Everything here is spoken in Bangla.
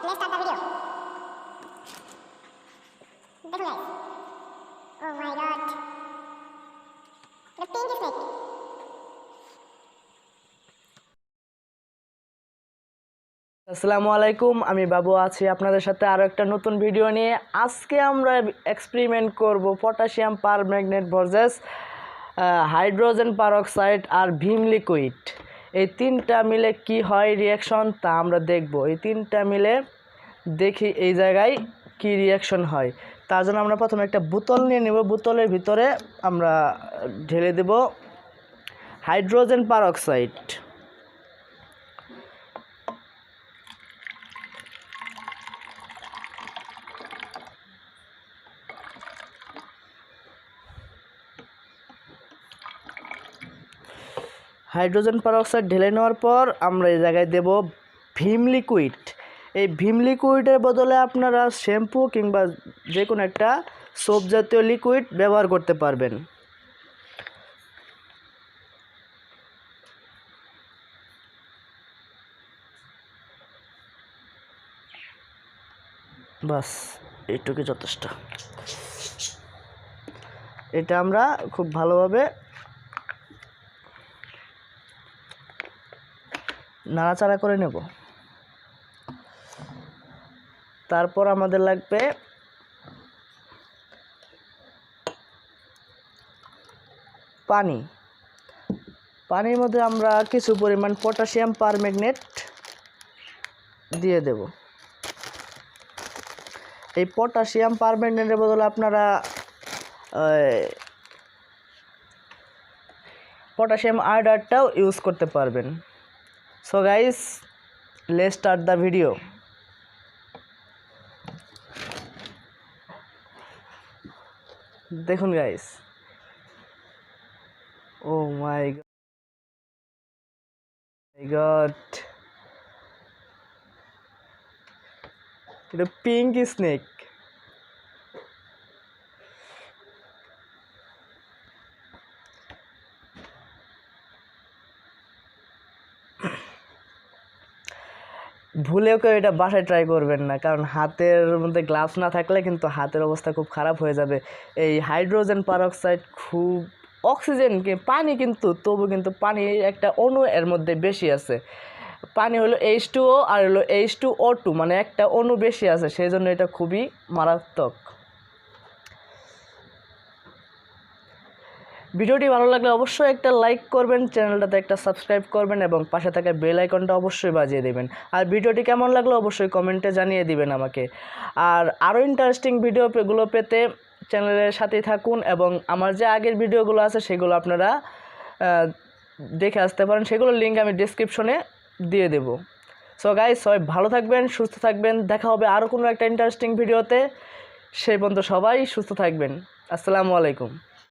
let's start the video. দেখুন guys, oh my god, the pink snake. আসসালামু আলাইকুম, আমি বাবু আছি আপনাদের সাথে আরও একটা নতুন ভিডিও নিয়ে। আজকে আমরা এক্সপেরিমেন্ট করব potassium permanganate versus hydrogen peroxide আর ভিম লিকুইড। এই তিনটা মিলে কি হয় রিয়াকশন তা আমরা দেখব। এই তিনটা মিলে দেখি এই জায়গায় কি রিয়াকশন হয়। তার জন্য আমরা প্রথমে একটা বোতল নিয়ে নেব। বোতলের ভিতরে আমরা ঢেলে দেব হাইড্রোজেন পারঅক্সাইড। হাইড্রোজেন পারঅক্সাইড ঢেলে নেওয়ার পর আমরা এই জায়গায় দেব ভিম লিকুইড। এই ভিম লিকুইডের বদলে আপনারা শ্যাম্পু কিংবা যে কোনো একটা সোপ জাতীয় লিকুইড ব্যবহার করতে পারবেন। বাস এইটুকুই যথেষ্ট। এটা আমরা খুব ভালোভাবে নাড়াচাড়া করে নেব। তারপর আমাদের লাগবে পানি। পানির মধ্যে আমরা কিছু পরিমাণ পটাশিয়াম পারম্যাঙ্গনেট দিয়ে দেব। এই পটাশিয়াম পারম্যাঙ্গনেটের বদলে আপনারা পটাশিয়াম আয়োডাইডটাও ইউজ করতে পারবেন। So guys, let's start the video. দেখুন গাইস, ও মাই গড, এটা পিঙ্ক স্নেক। ভুলেও কেউ এটা বাসায় ট্রাই করবেন না, কারণ হাতের মধ্যে গ্লাভস না থাকলে কিন্তু হাতের অবস্থা খুব খারাপ হয়ে যাবে। এই হাইড্রোজেন পারঅক্সাইড খুব অক্সিজেন পানি, কিন্তু তবু কিন্তু পানির একটা অণু এর মধ্যে বেশি আছে। পানি হলো H2O আর হলো H2O2, মানে একটা অণু বেশি আছে, সেই জন্য এটা খুবই মারাত্মক। ভিডিওটি ভালো লাগলে অবশ্যই একটা লাইক করবেন, চ্যানেলটাতে একটা সাবস্ক্রাইব করবেন এবং পাশে থাকা বেল আইকনটা অবশ্যই বাজিয়ে দেবেন। আর ভিডিওটি কেমন লাগলো অবশ্যই কমেন্টে জানিয়ে দিবেন আমাকে। আর আরও ইন্টারেস্টিং ভিডিওগুলো পেতে চ্যানেলের সাথেই থাকুন এবং আমার যে আগের ভিডিওগুলো আছে সেগুলো আপনারা দেখে আসতে পারেন। সেগুলোর লিঙ্ক আমি ডেসক্রিপশনে দিয়ে দেব। সো গাইস, সবাই ভালো থাকবেন, সুস্থ থাকবেন। দেখা হবে আরও কোনো একটা ইন্টারেস্টিং ভিডিওতে। সেই পর্যন্ত সবাই সুস্থ থাকবেন। আসসালামু আলাইকুম।